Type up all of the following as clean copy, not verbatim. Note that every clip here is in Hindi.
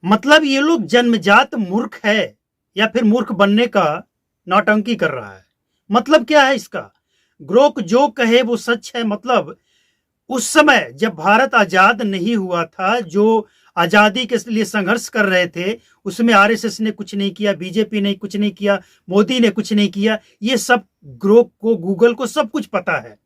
मतलब ये लोग जन्मजात मूर्ख है या फिर मूर्ख बनने का नौटंकी कर रहा है। मतलब क्या है इसका? ग्रोक जो कहे वो सच है। मतलब उस समय जब भारत आजाद नहीं हुआ था, जो आजादी के लिए संघर्ष कर रहे थे, उसमें आरएसएस ने कुछ नहीं किया, बीजेपी ने कुछ नहीं किया, मोदी ने कुछ नहीं किया। ये सब ग्रोक को, गूगल को सब कुछ पता है।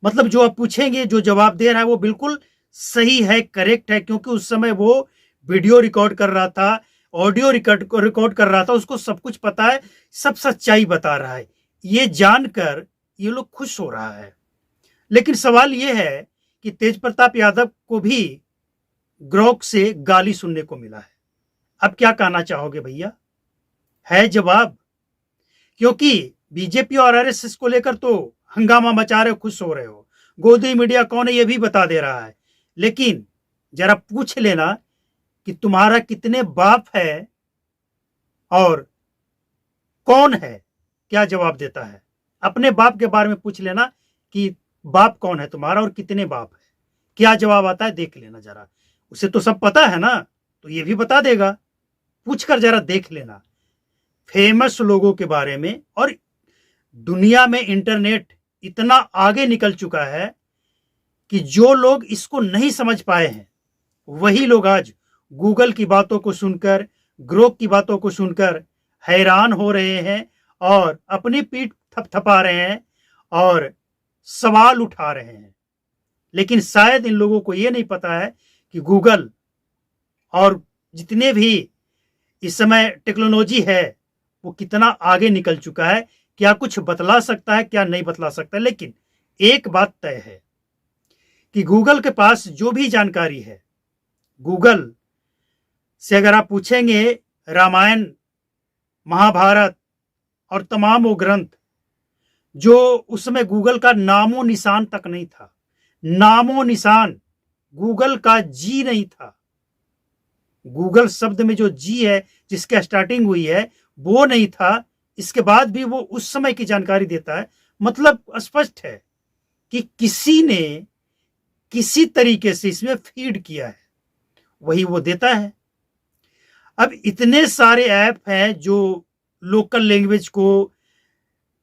मतलब जो आप पूछेंगे, जो जवाब दे रहा है वो बिल्कुल सही है, करेक्ट है, क्योंकि उस समय वो वीडियो रिकॉर्ड कर रहा था, ऑडियो रिकॉर्ड कर रहा था, उसको सब कुछ पता है, सब सच्चाई बता रहा है। ये जानकर ये लोग खुश हो रहा है। लेकिन सवाल ये है कि तेज प्रताप यादव को भी ग्रोक से गाली सुनने को मिला है। अब क्या कहना चाहोगे भैया? है जवाब? क्योंकि बीजेपी और आरएसएस को लेकर तो हंगामा मचा रहे हो, खुश हो रहे हो, गोदी मीडिया कौन है ये भी बता दे रहा है। लेकिन जरा पूछ लेना कि तुम्हारा कितने बाप है और कौन है, क्या जवाब देता है। अपने बाप के बारे में पूछ लेना कि बाप कौन है तुम्हारा और कितने बाप है, क्या जवाब आता है देख लेना जरा। उसे तो सब पता है ना, तो ये भी बता देगा। पूछकर जरा देख लेना फेमस लोगों के बारे में। और दुनिया में इंटरनेट इतना आगे निकल चुका है कि जो लोग इसको नहीं समझ पाए हैं, वही लोग आज गूगल की बातों को सुनकर, ग्रोक की बातों को सुनकर हैरान हो रहे हैं और अपनी पीठ थपथपा रहे हैं और सवाल उठा रहे हैं। लेकिन शायद इन लोगों को यह नहीं पता है कि गूगल और जितने भी इस समय टेक्नोलॉजी है वो कितना आगे निकल चुका है, क्या कुछ बतला सकता है, क्या नहीं बतला सकता। लेकिन एक बात तय है कि गूगल के पास जो भी जानकारी है, गूगल से अगर आप पूछेंगे रामायण, महाभारत और तमाम वो ग्रंथ जो उसमें गूगल का नामो निशान तक नहीं था, नामो निशान, गूगल का जी नहीं था। गूगल शब्द में जो जी है, जिसके स्टार्टिंग हुई है, वो नहीं था। इसके बाद भी वो उस समय की जानकारी देता है। मतलब स्पष्ट है कि किसी ने किसी तरीके से इसमें फीड किया है, वही वो देता है। अब इतने सारे ऐप हैं जो लोकल लैंग्वेज को,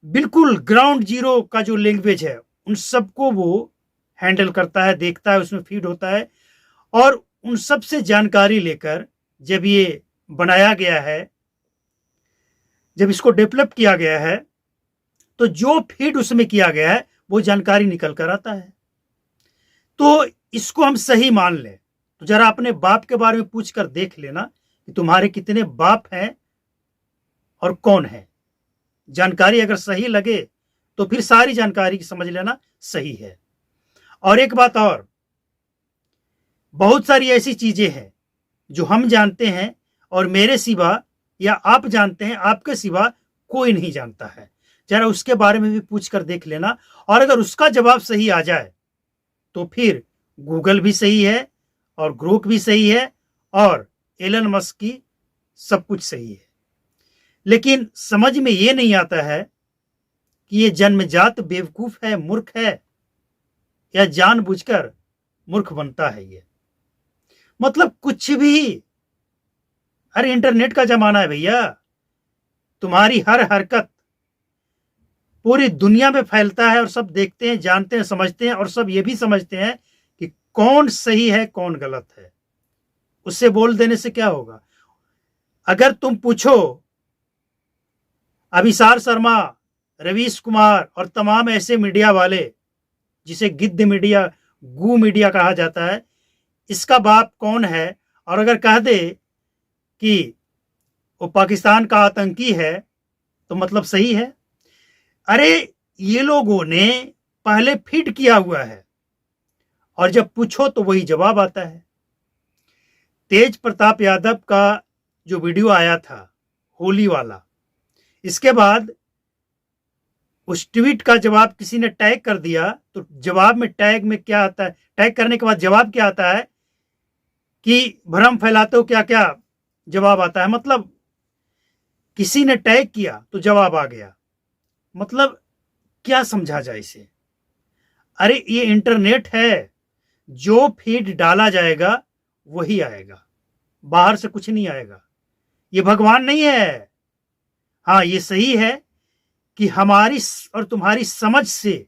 बिल्कुल ग्राउंड जीरो का जो लैंग्वेज है, उन सबको वो हैंडल करता है, देखता है, उसमें फीड होता है। और उन सब से जानकारी लेकर जब ये बनाया गया है, जब इसको डेवलप किया गया है, तो जो फीड उसमें किया गया है वो जानकारी निकल कर आता है। तो इसको हम सही मान लें तो जरा अपने बाप के बारे में पूछ कर देख लेना कि तुम्हारे कितने बाप हैं और कौन है। जानकारी अगर सही लगे तो फिर सारी जानकारी समझ लेना सही है। और एक बात और, बहुत सारी ऐसी चीजें हैं जो हम जानते हैं और मेरे सिवा, या आप जानते हैं, आपके सिवा कोई नहीं जानता है। जरा उसके बारे में भी पूछ कर देख लेना। और अगर उसका जवाब सही आ जाए तो फिर गूगल भी सही है और ग्रोक भी सही है और एलन मस्क की सब कुछ सही है। लेकिन समझ में ये नहीं आता है कि ये जन्मजात बेवकूफ है, मूर्ख है, या जानबूझकर मूर्ख बनता है ये। मतलब कुछ भी। अरे इंटरनेट का जमाना है भैया, तुम्हारी हर हरकत पूरी दुनिया में फैलता है और सब देखते हैं, जानते हैं, समझते हैं। और सब ये भी समझते हैं कि कौन सही है कौन गलत है। उससे बोल देने से क्या होगा? अगर तुम पूछो अभिसार शर्मा, रवीश कुमार और तमाम ऐसे मीडिया वाले जिसे गिद्ध मीडिया, गू मीडिया कहा जाता है, इसका बाप कौन है, और अगर कह दे कि वो पाकिस्तान का आतंकी है, तो मतलब सही है। अरे ये लोगों ने पहले फीड किया हुआ है और जब पूछो तो वही जवाब आता है। तेज प्रताप यादव का जो वीडियो आया था होली वाला, इसके बाद उस ट्वीट का जवाब किसी ने टैग कर दिया, तो जवाब में टैग में क्या आता है, टैग करने के बाद जवाब क्या आता है कि भ्रम फैलाते हो, क्या क्या जवाब आता है। मतलब किसी ने टैग किया तो जवाब आ गया। मतलब क्या समझा जाए इसे? अरे ये इंटरनेट है, जो फीड डाला जाएगा वही आएगा। बाहर से कुछ नहीं आएगा। ये भगवान नहीं है। हाँ, ये सही है कि हमारी और तुम्हारी समझ से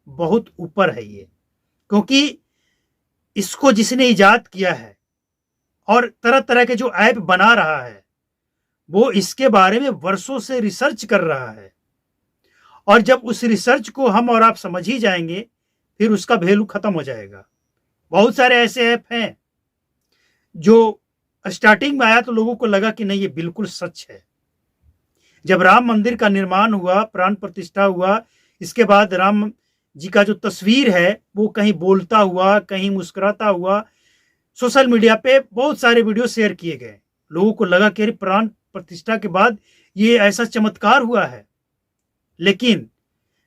बहुत ऊपर है ये, क्योंकि इसको जिसने इजाद किया है और तरह तरह के जो ऐप बना रहा है वो इसके बारे में वर्षों से रिसर्च कर रहा है, और जब उस रिसर्च को हम और आप समझ ही जाएंगे फिर उसका वैल्यू खत्म हो जाएगा। बहुत सारे ऐसे ऐप हैं जो स्टार्टिंग में आया तो लोगों को लगा कि नहीं ये बिल्कुल सच है। जब राम मंदिर का निर्माण हुआ, प्राण प्रतिष्ठा हुआ, इसके बाद राम जी का जो तस्वीर है वो कहीं बोलता हुआ, कहीं मुस्कुराता हुआ सोशल मीडिया पे बहुत सारे वीडियो शेयर किए गए। लोगों को लगा कि अरे प्राण प्रतिष्ठा के बाद ये ऐसा चमत्कार हुआ है। लेकिन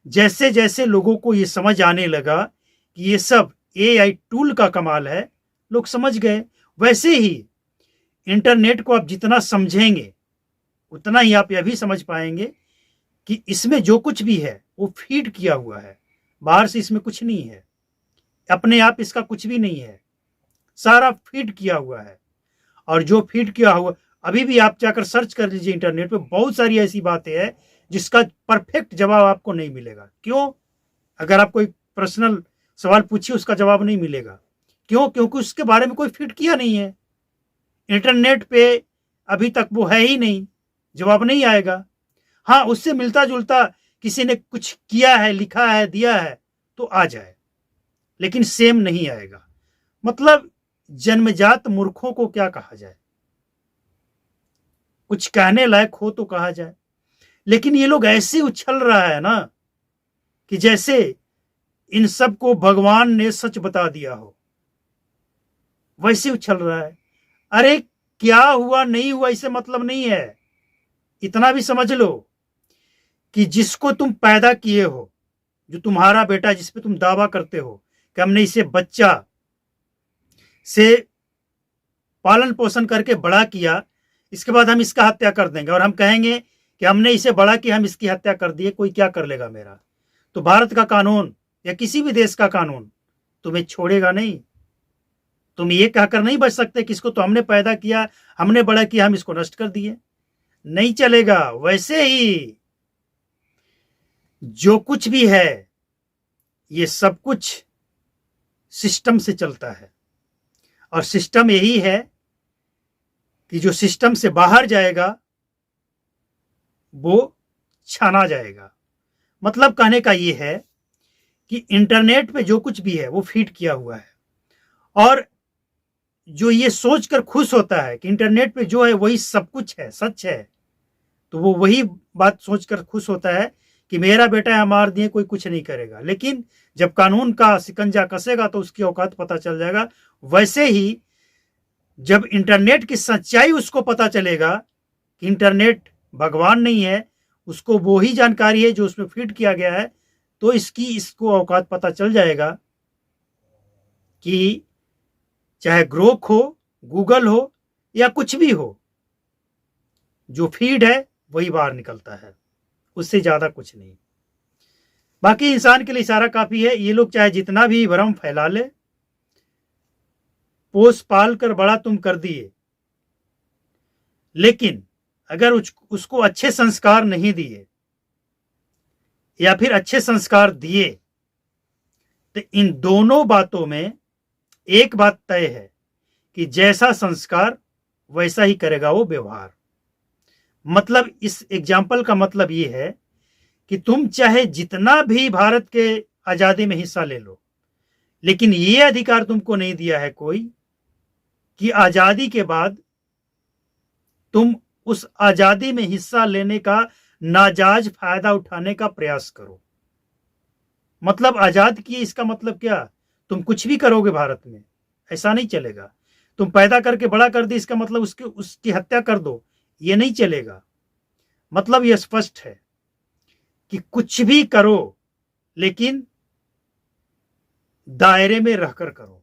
जैसे जैसे लोगों को ये समझ आने लगा कि ये सब एआई टूल का कमाल है, लोग समझ गए। वैसे ही इंटरनेट को आप जितना समझेंगे उतना ही आप यह भी समझ पाएंगे कि इसमें जो कुछ भी है वो फीड किया हुआ है। बाहर से इसमें कुछ नहीं है, अपने आप इसका कुछ भी नहीं है, सारा फीड किया हुआ है। और जो फीड किया हुआ, अभी भी आप जाकर सर्च कर लीजिए इंटरनेट पे, बहुत सारी ऐसी बातें हैं जिसका परफेक्ट जवाब आपको नहीं मिलेगा। क्यों? अगर आप कोई पर्सनल सवाल पूछिए उसका जवाब नहीं मिलेगा। क्यों? क्योंकि उसके बारे में कोई फीड किया नहीं है। इंटरनेट पे अभी तक वो है ही नहीं, जवाब नहीं आएगा। हाँ, उससे मिलता जुलता किसी ने कुछ किया है, लिखा है, दिया है तो आ जाए, लेकिन सेम नहीं आएगा। मतलब जन्मजात मूर्खों को क्या कहा जाए, कुछ कहने लायक हो तो कहा जाए। लेकिन ये लोग ऐसे उछल रहा है ना कि जैसे इन सब को भगवान ने सच बता दिया हो, वैसे उछल रहा है। अरे क्या हुआ नहीं हुआ इससे मतलब नहीं है। इतना भी समझ लो कि जिसको तुम पैदा किए हो, जो तुम्हारा बेटा जिस पे तुम दावा करते हो कि हमने इसे बच्चा से पालन पोषण करके बड़ा किया, इसके बाद हम इसका हत्या कर देंगे और हम कहेंगे कि हमने इसे बड़ा किया, हम इसकी हत्या कर दिए, कोई क्या कर लेगा मेरा? तो भारत का कानून या किसी भी देश का कानून तुम्हें छोड़ेगा नहीं। तुम ये कहकर नहीं बच सकते कि इसको तो हमने पैदा किया, हमने बड़ा किया, हम इसको नष्ट कर दिए। नहीं चलेगा। वैसे ही जो कुछ भी है ये सब कुछ सिस्टम से चलता है, और सिस्टम यही है कि जो सिस्टम से बाहर जाएगा वो छाना जाएगा। मतलब कहने का ये है कि इंटरनेट पे जो कुछ भी है वो फीड किया हुआ है, और जो ये सोचकर खुश होता है कि इंटरनेट पे जो है वही सब कुछ है, सच है, तो वो वही बात सोचकर खुश होता है कि मेरा बेटा है, मार दिए, कोई कुछ नहीं करेगा। लेकिन जब कानून का शिकंजा कसेगा तो उसकी औकात पता चल जाएगा। वैसे ही जब इंटरनेट की सच्चाई उसको पता चलेगा कि इंटरनेट भगवान नहीं है, उसको वो ही जानकारी है जो उसमें फीड किया गया है, तो इसको औकात पता चल जाएगा कि चाहे ग्रोक हो, गूगल हो या कुछ भी हो, जो फीड है वही बाहर निकलता है, उससे ज्यादा कुछ नहीं। बाकी इंसान के लिए इशारा काफी है। ये लोग चाहे जितना भी भ्रम फैला ले, पोस पाल कर बड़ा तुम कर दिए, लेकिन अगर उसको अच्छे संस्कार नहीं दिए या फिर अच्छे संस्कार दिए, तो इन दोनों बातों में एक बात तय है कि जैसा संस्कार वैसा ही करेगा वो व्यवहार। मतलब इस एग्जाम्पल का मतलब ये है कि तुम चाहे जितना भी भारत के आजादी में हिस्सा ले लो, लेकिन ये अधिकार तुमको नहीं दिया है कोई कि आजादी के बाद तुम उस आजादी में हिस्सा लेने का नाजायज फायदा उठाने का प्रयास करो। मतलब आजाद किए इसका मतलब क्या? तुम कुछ भी करोगे भारत में, ऐसा नहीं चलेगा। तुम पैदा करके बड़ा कर दी इसका मतलब उसकी हत्या कर दो, ये नहीं चलेगा। मतलब यह स्पष्ट है कि कुछ भी करो लेकिन दायरे में रहकर करो।